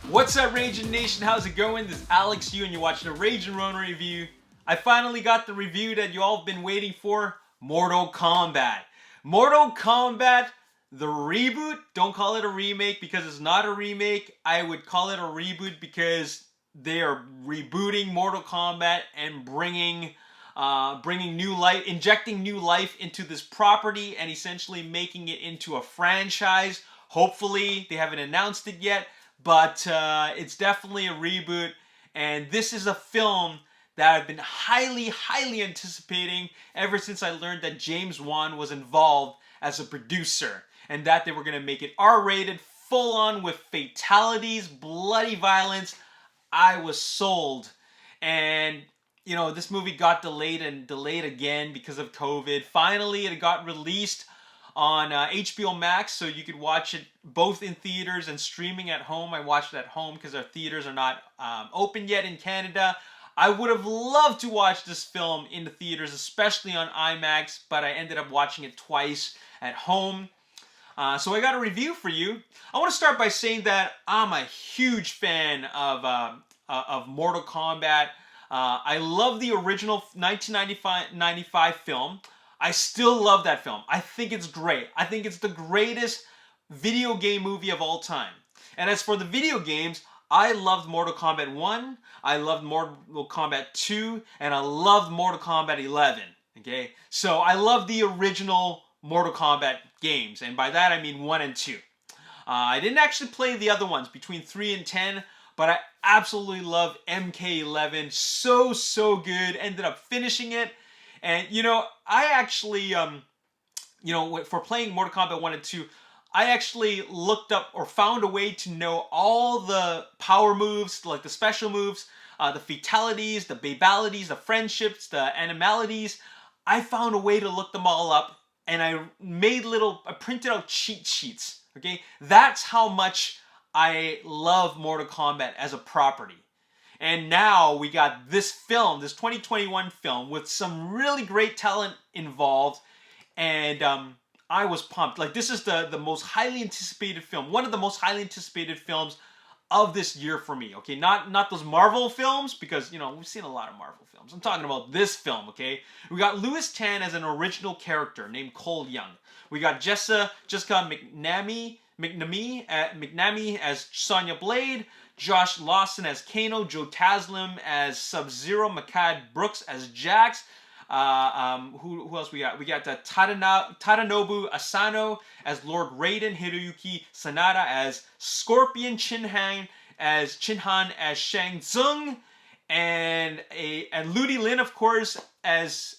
What's up, Ragin Nation? How's it going? This is Alex Yu, and you're watching a Ragin Ronin review. I finally got the review that you all have been waiting for, Mortal Kombat. Mortal Kombat, the reboot. Don't call it a remake because it's not a remake. I would call it a reboot because they are rebooting Mortal Kombat and bringing new life, injecting new life into this property and essentially making it into a franchise. Hopefully, they haven't announced it yet, but it's definitely a reboot. And this is a film that I've been highly anticipating ever since I learned that James Wan was involved as a producer and that they were going to make it R-rated, full on with fatalities, bloody violence. I was sold. And you know, this movie got delayed and delayed again because of COVID. Finally, it got released on HBO Max, so you could watch it both in theaters and streaming at home. I watched it at home because our theaters are not open yet in Canada. I would have loved to watch this film in the theaters, especially on IMAX, but I ended up watching it twice at home. So I got a review for you. I want to start by saying that I'm a huge fan of Mortal Kombat. I love the original 1995 film. I still love that film. I think it's great. I think it's the greatest video game movie of all time. And as for the video games, I loved Mortal Kombat 1, I loved Mortal Kombat 2, and I loved Mortal Kombat 11. Okay? So I love the original Mortal Kombat games, and by that I mean 1 and 2. I didn't actually play the other ones between 3 and 10, but I absolutely love MK11. So good. Ended up finishing it. And, you know, I actually, for playing Mortal Kombat 1 and 2, I actually looked up or found a way to know all the power moves, like the special moves, the fatalities, the babalities, the friendships, the animalities. I found a way to look them all up, and I printed out cheat sheets, okay? That's how much I love Mortal Kombat as a property. And now we got this film, this 2021 film, with some really great talent involved, and I was pumped. Like, this is the most highly anticipated film, one of the most highly anticipated films of this year for me, okay? Not those Marvel films, because, you know, we've seen a lot of Marvel films. I'm talking about this film, okay? We got Louis Tan as an original character named Cole Young. We got Jessica McNamee as Sonya Blade, Josh Lawson as Kano, Joe Taslim as Sub-Zero, Makad Brooks as Jax. Who else we got? We got Tadanobu Asano as Lord Raiden, Hiroyuki Sanada as Scorpion, Chin-Han as Shang Tsung, and Ludi Lin, of course, as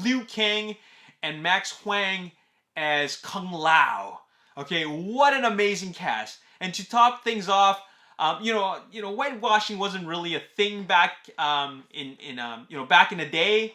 Liu Kang, and Max Huang as Kung Lao. Okay, what an amazing cast. And to top things off, whitewashing wasn't really a thing back back in the day.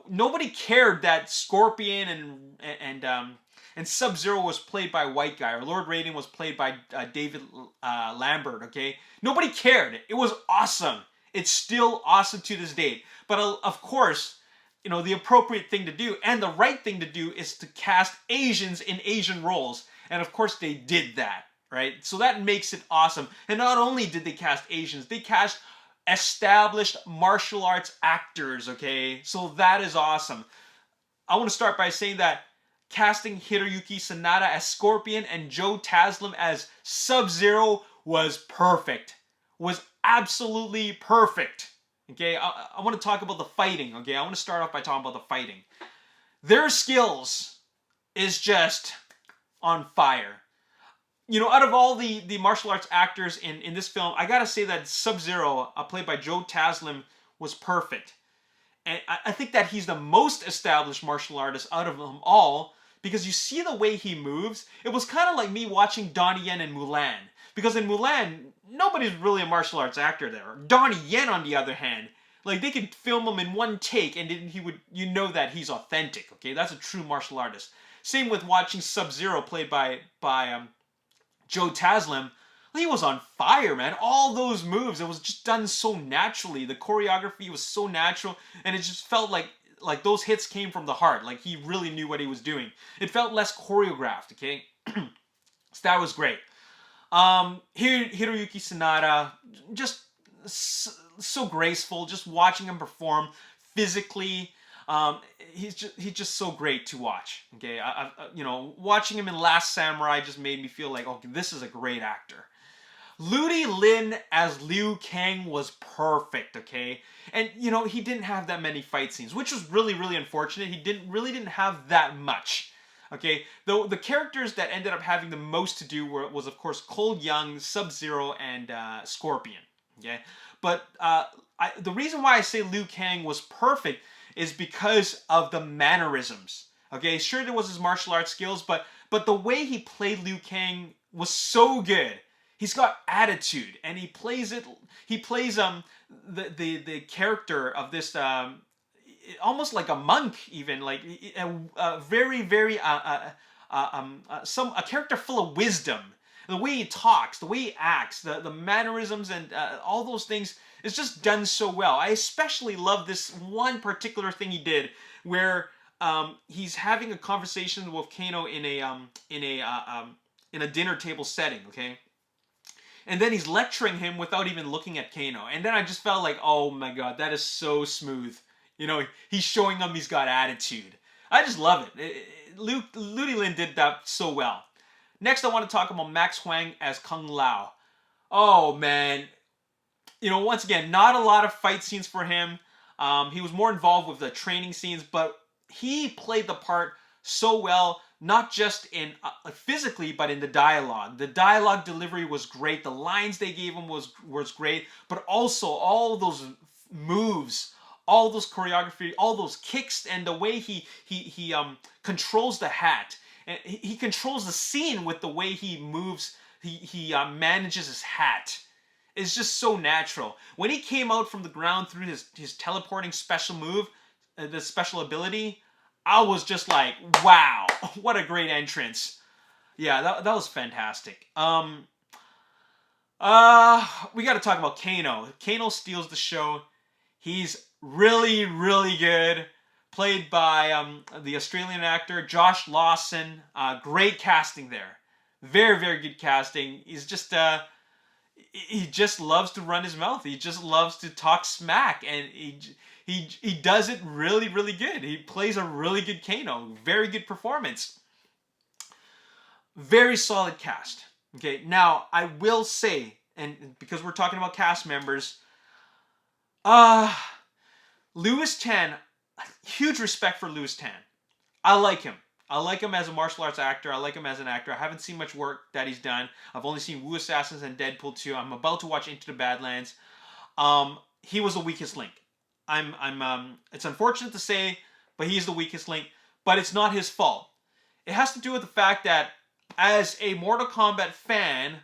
Nobody cared that Scorpion and Sub-Zero was played by a white guy, or Lord Raiden was played by David Lambert. Okay, nobody cared. It was awesome. It's still awesome to this day. But of course, you know, the appropriate thing to do and the right thing to do is to cast Asians in Asian roles. And of course they did that, right? So that makes it awesome. And not only did they cast Asians, they cast established martial arts actors, okay? So that is awesome. I want to start by saying that casting Hiroyuki Sanada as Scorpion and Joe Taslim as Sub-Zero was perfect. Was absolutely perfect. Okay, I want to talk about the fighting, okay? I want to start off by talking about the fighting. Their skills is just on fire. You know, out of all the martial arts actors in this film, I gotta say that Sub-Zero, played by Joe Taslim, was perfect. And I think that he's the most established martial artist out of them all, because you see the way he moves. It was kind of like me watching Donnie Yen in Mulan. Because in Mulan, nobody's really a martial arts actor there. Donnie Yen, on the other hand, like, they could film him in one take and you know that he's authentic, okay? That's a true martial artist. Same with watching Sub-Zero, played by Joe Taslim. He was on fire, man. All those moves, it was just done so naturally. The choreography was so natural, and it just felt like those hits came from the heart. Like, he really knew what he was doing. It felt less choreographed, okay? So that was great. Hiroyuki Sanada, just so graceful. Just watching him perform physically, he's just so great to watch. Okay, watching him in Last Samurai just made me feel like, okay, this is a great actor. Ludi Lin as Liu Kang was perfect, okay? And, he didn't have that many fight scenes, which was really, really unfortunate. He didn't have that much, okay? Though the characters that ended up having the most to do was, of course, Cole Young, Sub-Zero, and Scorpion, okay? But the reason why I say Liu Kang was perfect is because of the mannerisms, okay? Sure, there was his martial arts skills, but the way he played Liu Kang was so good. He's got attitude, and he plays it. He plays the character of this almost like a monk, even like very very a character full of wisdom. The way he talks, the way he acts, the mannerisms, and all those things is just done so well. I especially love this one particular thing he did where he's having a conversation with Kano in a dinner table setting. Okay. And then he's lecturing him without even looking at Kano. And then I just felt like, oh my god, that is so smooth. He's showing him he's got attitude. I just love it. Ludi Lin did that so well. Next, I want to talk about Max Huang as Kung Lao. Oh man. Once again, not a lot of fight scenes for him. He was more involved with the training scenes, but he played the part so well, not just in physically, but in the dialogue. The dialogue delivery was great. The lines they gave him was great, but also all those moves, all those choreography, all those kicks, and the way he controls the hat. And he controls the scene with the way he moves. He manages his hat. It's just so natural. When he came out from the ground through his teleporting special move, the special ability, I was just like, wow, what a great entrance. Yeah, that was fantastic. We got to talk about Kano. Kano steals the show. He's really, really good. Played by the Australian actor Josh Lawson. Great casting there. Very, very good casting. He's just he just loves to run his mouth. He just loves to talk smack, and he does it really, really good. He plays a really good Kano. Very good performance. Very solid cast. Okay, now I will say, and because we're talking about cast members, Lewis Tan, huge respect for Lewis Tan. I like him. I like him as a martial arts actor. I like him as an actor. I haven't seen much work that he's done. I've only seen Wu Assassins and Deadpool 2. I'm about to watch Into the Badlands. He was the weakest link. It's unfortunate to say, but he's the weakest link. But it's not his fault. It has to do with the fact that as a Mortal Kombat fan,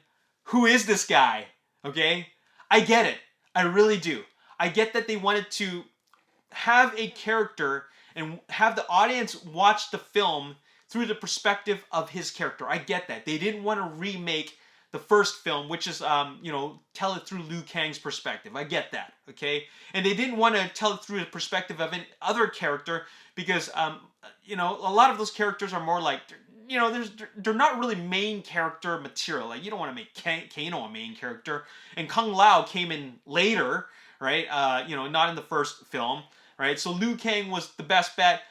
who is this guy? Okay? I get it. I really do. I get that they wanted to have a character and have the audience watch the film through the perspective of his character. I get that. They didn't want to remake the first film, which is, tell it through Liu Kang's perspective. I get that, okay? And they didn't want to tell it through the perspective of any other character because, a lot of those characters are more like, they're not really main character material. Like, you don't want to make Kano a main character. And Kung Lao came in later, right? Not in the first film. Right, so Liu Kang was the best bet,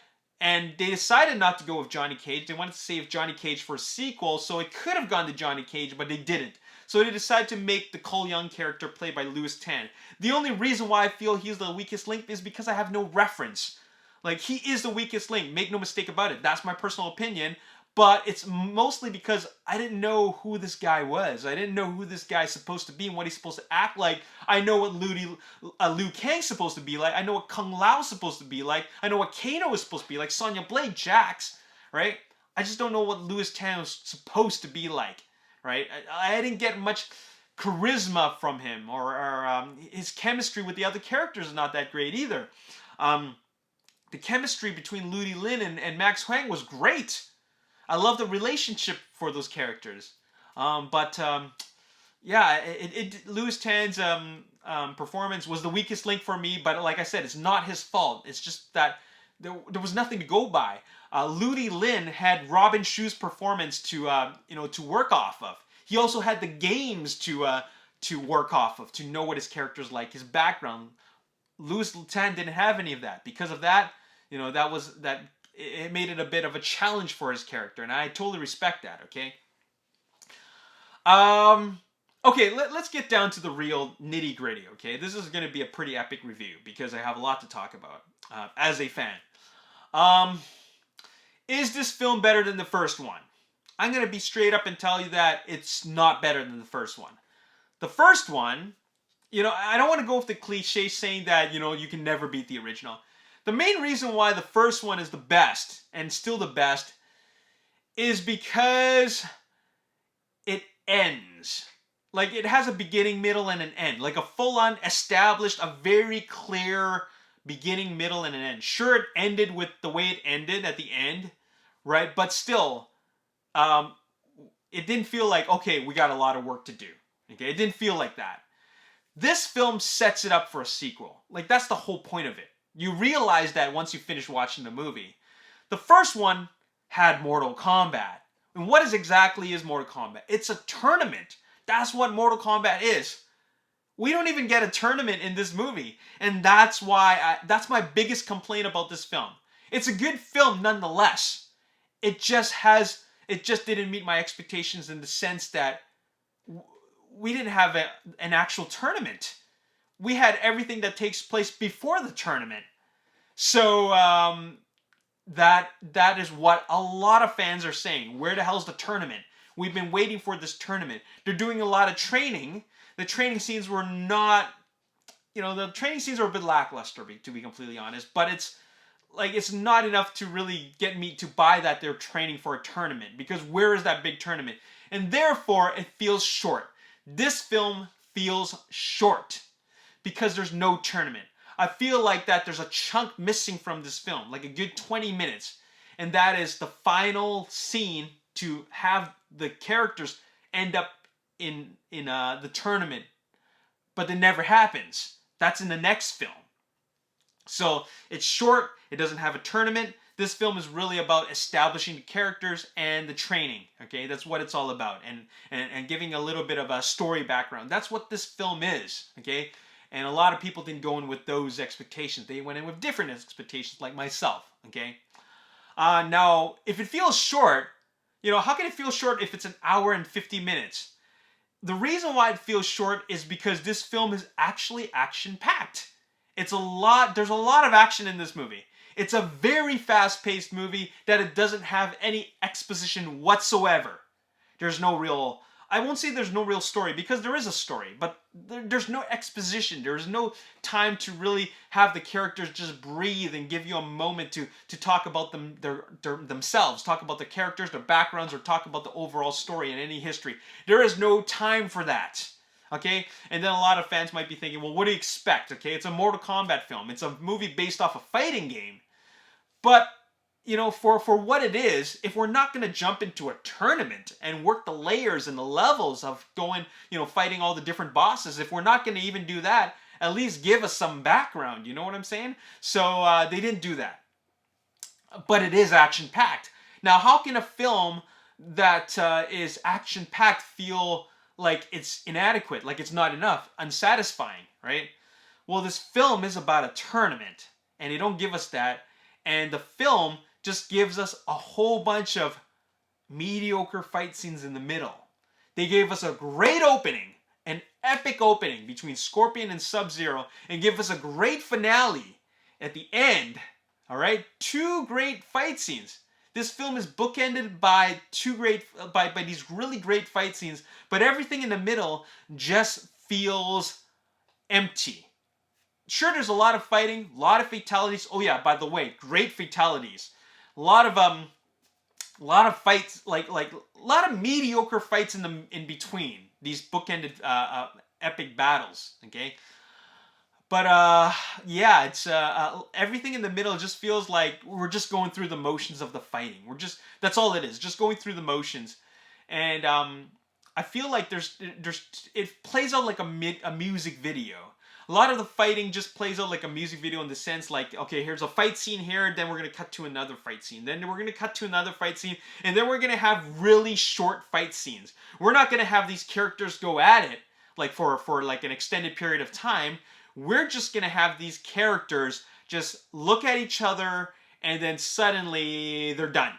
and they decided not to go with Johnny Cage. They wanted to save Johnny Cage for a sequel, so it could have gone to Johnny Cage, but they didn't. So they decided to make the Cole Young character played by Lewis Tan. The only reason why I feel he's the weakest link is because I have no reference. Like, he is the weakest link, make no mistake about it. That's my personal opinion, but it's mostly because I didn't know who this guy was. I didn't know who this guy's supposed to be and what he's supposed to act like. I know what Liu Kang's supposed to be like. I know what Kung Lao's supposed to be like. I know what Kano is supposed to be like. Sonya Blade, Jax, right? I just don't know what Lewis Tan was supposed to be like, right? I didn't get much charisma from him, or his chemistry with the other characters is not that great either. The chemistry between Ludi Lin and Max Huang was great. I love the relationship for those characters. Lewis Tan's performance was the weakest link for me, but like I said, it's not his fault. It's just that there was nothing to go by. Ludi Lin had Robin Shu's performance to work off of. He also had the games to work off of, to know what his character's like, his background. Louis Lutan didn't have any of that. Because of that, it made it a bit of a challenge for his character, and I totally respect that. Okay. Okay, let's get down to the real nitty gritty. Okay, this is going to be a pretty epic review because I have a lot to talk about as a fan. Is this film better than the first one? I'm going to be straight up and tell you that it's not better than the first one. The first one, I don't want to go with the cliche saying that, you can never beat the original. The main reason why the first one is the best, and still the best, is because it ends. Like, it has a beginning, middle, and an end. Like a full-on established, a very clear beginning, middle, and an end. Sure, it ended with the way it ended at the end, right? But still, it didn't feel like, okay, we got a lot of work to do. Okay, it didn't feel like that. This film sets it up for a sequel. Like, that's the whole point of it. You realize that once you finish watching the movie. The first one had Mortal Kombat. And what exactly is Mortal Kombat? It's a tournament. That's what Mortal Kombat is. We don't even get a tournament in this movie. And that's why, that's my biggest complaint about this film. It's a good film nonetheless. It just didn't meet my expectations in the sense that we didn't have an actual tournament. We had everything that takes place before the tournament. So that is what a lot of fans are saying. Where the hell's the tournament? We've been waiting for this tournament. They're doing a lot of training. The training scenes were not, the training scenes are a bit lackluster, to be completely honest. But it's not enough to really get me to buy that they're training for a tournament. Because where is that big tournament? And therefore, it feels short. This film feels short because there's no tournament. I feel like that there's a chunk missing from this film, like a good 20 minutes. And that is the final scene to have the characters end up in the tournament. But it never happens. That's in the next film. So it's short. It doesn't have a tournament. This film is really about establishing the characters and the training. Okay, that's what it's all about, and giving a little bit of a story background. That's what this film is. Okay, and a lot of people didn't go in with those expectations. They went in with different expectations, like myself. Okay, now if it feels short, how can it feel short if it's an hour and 50 minutes? The reason why it feels short is because this film is actually action-packed. There's a lot of action in this movie. It's a very fast-paced movie that it doesn't have any exposition whatsoever. I won't say there's no real story, because there is a story, but there's no exposition. There's no time to really have the characters just breathe and give you a moment to talk about themselves, talk about the characters, their backgrounds, or talk about the overall story and any history. There is no time for that. Okay? And then a lot of fans might be thinking, well, what do you expect? Okay, it's a Mortal Kombat film. It's a movie based off a fighting game. But, for what it is, if we're not going to jump into a tournament and work the layers and the levels of going, fighting all the different bosses, if we're not going to even do that, at least give us some background. You know what I'm saying? So they didn't do that. But it is action-packed. Now, how can a film that is action-packed feel like it's inadequate, like it's not enough, unsatisfying, right? Well, this film is about a tournament, and they don't give us that. And the film just gives us a whole bunch of mediocre fight scenes in the middle. They gave us a great opening, an epic opening between Scorpion and Sub-Zero, and give us a great finale at the end. All right, 2 great fight scenes. This film is bookended by by these really great fight scenes, but everything in the middle just feels empty. Sure, there's a lot of fighting, a lot of fatalities. Oh yeah, by the way, great fatalities. A lot of fights, like a lot of mediocre fights in between these bookended epic battles. Okay, but yeah, it's everything in the middle just feels like we're just going through the motions of the fighting. That's all it is, just going through the motions, and I feel like it plays out like a music video. A lot of the fighting just plays out like a music video in the sense like, okay, here's a fight scene here, then we're going to cut to another fight scene. Then we're going to cut to another fight scene, and then we're going to have really short fight scenes. We're not going to have these characters go at it like for like an extended period of time. We're just going to have these characters just look at each other, and then suddenly they're done.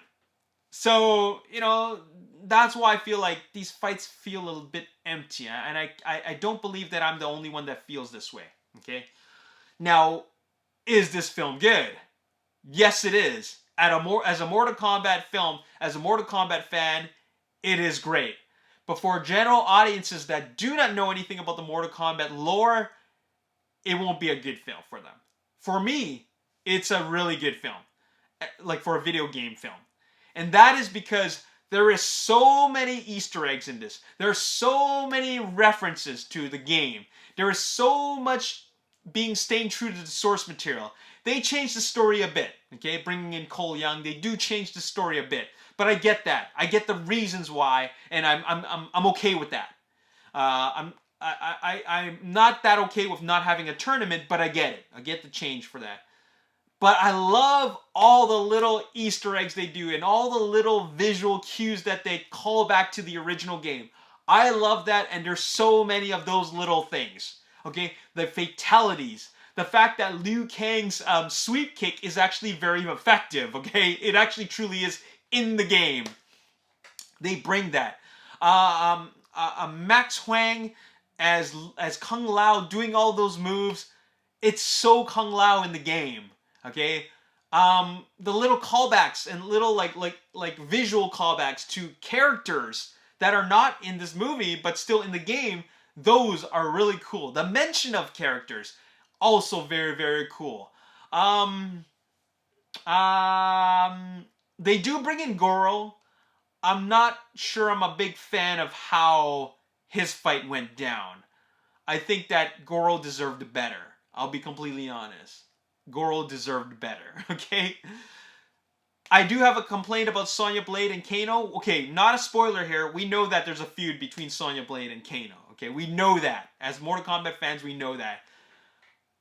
So, you know, that's why I feel like these fights feel a little bit empty. And I don't believe that I'm the only one that feels this way. Okay? Now, is this film good? Yes, it is. As a Mortal Kombat film, as a Mortal Kombat fan, it is great. But for general audiences that do not know anything about the Mortal Kombat lore, it won't be a good film for them. For me, it's a really good film. Like for a video game film. And that is because there is so many Easter eggs in this. There are so many references to the game. There is so much being staying true to the source material. They changed the story a bit, okay? Bringing in Cole Young, they do change the story a bit. But I get that. I get the reasons why, and I'm okay with that. I'm not that okay with not having a tournament, but I get it. I get the change for that. But I love all the little Easter eggs they do and all the little visual cues that they call back to the original game. I love that, and there's so many of those little things. Okay, the fatalities, the fact that Liu Kang's sweep kick is actually very effective. Okay, it actually truly is in the game. They bring that. Max Huang as Kung Lao doing all those moves. It's so Kung Lao in the game. Okay, the little callbacks and little like visual callbacks to characters that are not in this movie but still in the game, those are really cool. The mention of characters, also very, very cool. They do bring in Goro. I'm not sure I'm a big fan of how his fight went down. I think that Goro deserved better. I'll be completely honest. Goro deserved better, okay? I do have a complaint about Sonya Blade and Kano. Okay, not a spoiler here. We know that there's a feud between Sonya Blade and Kano. Okay, we know that. As Mortal Kombat fans, we know that.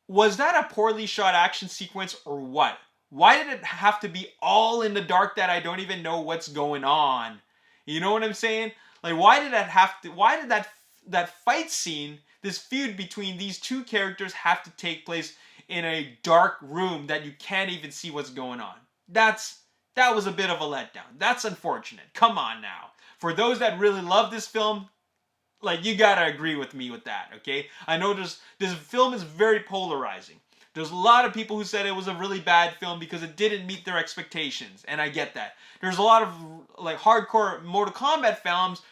Was that a poorly shot action sequence or what? Why did it have to be all in the dark that I don't even know what's going on? You know what I'm saying? Like, why did that fight scene, this feud between these two characters have to take place in a dark room that you can't even see what's going on? That was a bit of a letdown. That's unfortunate. Come on now. For those that really love this film, like, you gotta agree with me with that, okay? I know this film is very polarizing. There's a lot of people who said it was a really bad film because it didn't meet their expectations, and I get that. There's a lot of like hardcore Mortal Kombat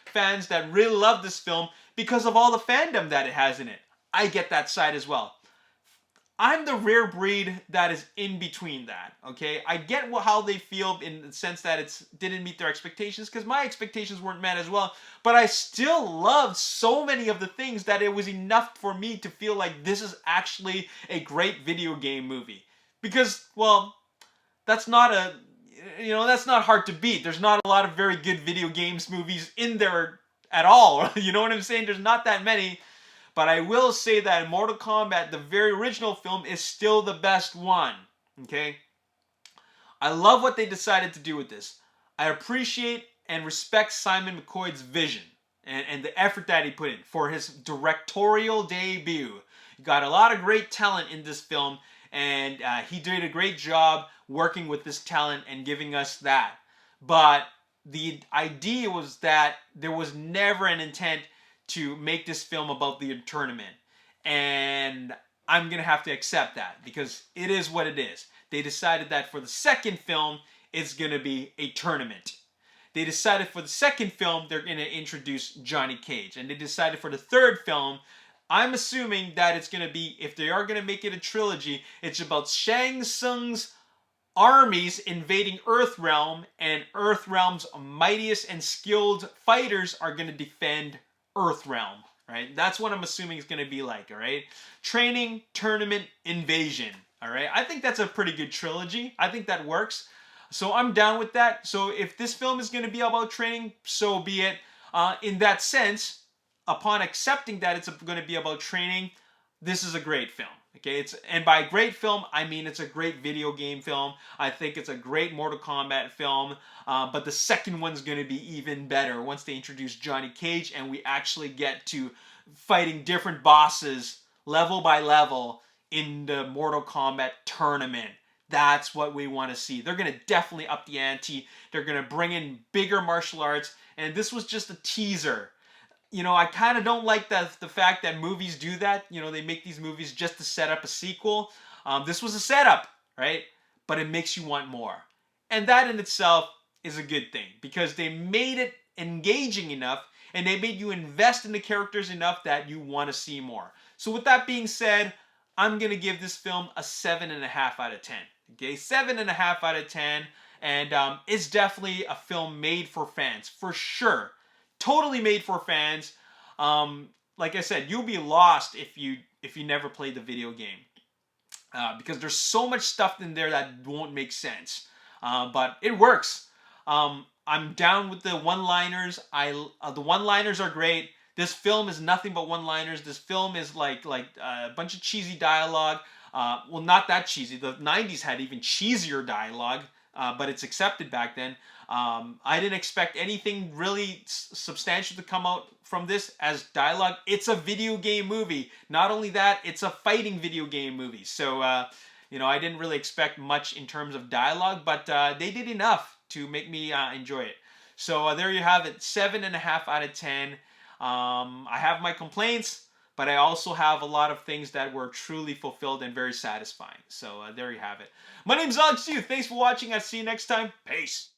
fans that really love this film because of all the fandom that it has in it. I get that side as well. I'm the rare breed that is in between that, okay? I get how they feel in the sense that it didn't meet their expectations because my expectations weren't met as well, but I still loved so many of the things that it was enough for me to feel like this is actually a great video game movie. Because, well, that's not hard to beat. There's not a lot of very good video games movies in there at all. You know what I'm saying? There's not that many. But I will say that Mortal Kombat, the very original film, is still the best one. Okay? I love what they decided to do with this. I appreciate and respect Simon McCoy's vision and the effort that he put in for his directorial debut. You got a lot of great talent in this film, and he did a great job working with this talent and giving us that. But the idea was that there was never an intent to make this film about the tournament. And I'm going to have to accept that because it is what it is. They decided that for the second film, it's going to be a tournament. They decided for the second film, they're going to introduce Johnny Cage. And they decided for the third film, I'm assuming that it's going to be, if they are going to make it a trilogy, it's about Shang Tsung's armies invading Earthrealm, and Earthrealm's mightiest and skilled fighters are going to defend Earthrealm, right? That's what I'm assuming it's going to be like, all right? Training, tournament, invasion, all right? I think that's a pretty good trilogy. I think that works. So I'm down with that. So if this film is going to be about training, so be it. In that sense, upon accepting that it's going to be about training, this is a great film. Okay, and by great film, I mean it's a great video game film. I think it's a great Mortal Kombat film, but the second one's going to be even better once they introduce Johnny Cage and we actually get to fighting different bosses level by level in the Mortal Kombat tournament. That's what we want to see. They're going to definitely up the ante. They're going to bring in bigger martial arts, and this was just a teaser. You know, I kind of don't like the fact that movies do that. You know, they make these movies just to set up a sequel. This was a setup, right? But it makes you want more. And that in itself is a good thing because they made it engaging enough and they made you invest in the characters enough that you want to see more. So with that being said, I'm going to give this film a 7.5 out of 10. Okay, 7.5 out of 10. And it's definitely a film made for fans, for sure. Totally made for fans. Like I said, you'll be lost if you never played the video game, because there's so much stuff in there that won't make sense. But it works. I'm down with the one-liners. The one-liners are great. This film is nothing but one-liners. This film is like a bunch of cheesy dialogue. Well, not that cheesy. The 90s had even cheesier dialogue, but it's accepted back then. I didn't expect anything really substantial to come out from this as dialogue. It's a video game movie. Not only that, it's a fighting video game movie. So, you know, I didn't really expect much in terms of dialogue, but they did enough to make me enjoy it. So there you have it, 7.5 out of 10. I have my complaints, but I also have a lot of things that were truly fulfilled and very satisfying. So there you have it. My name's Alex Yu. Thanks for watching. I'll see you next time. Peace.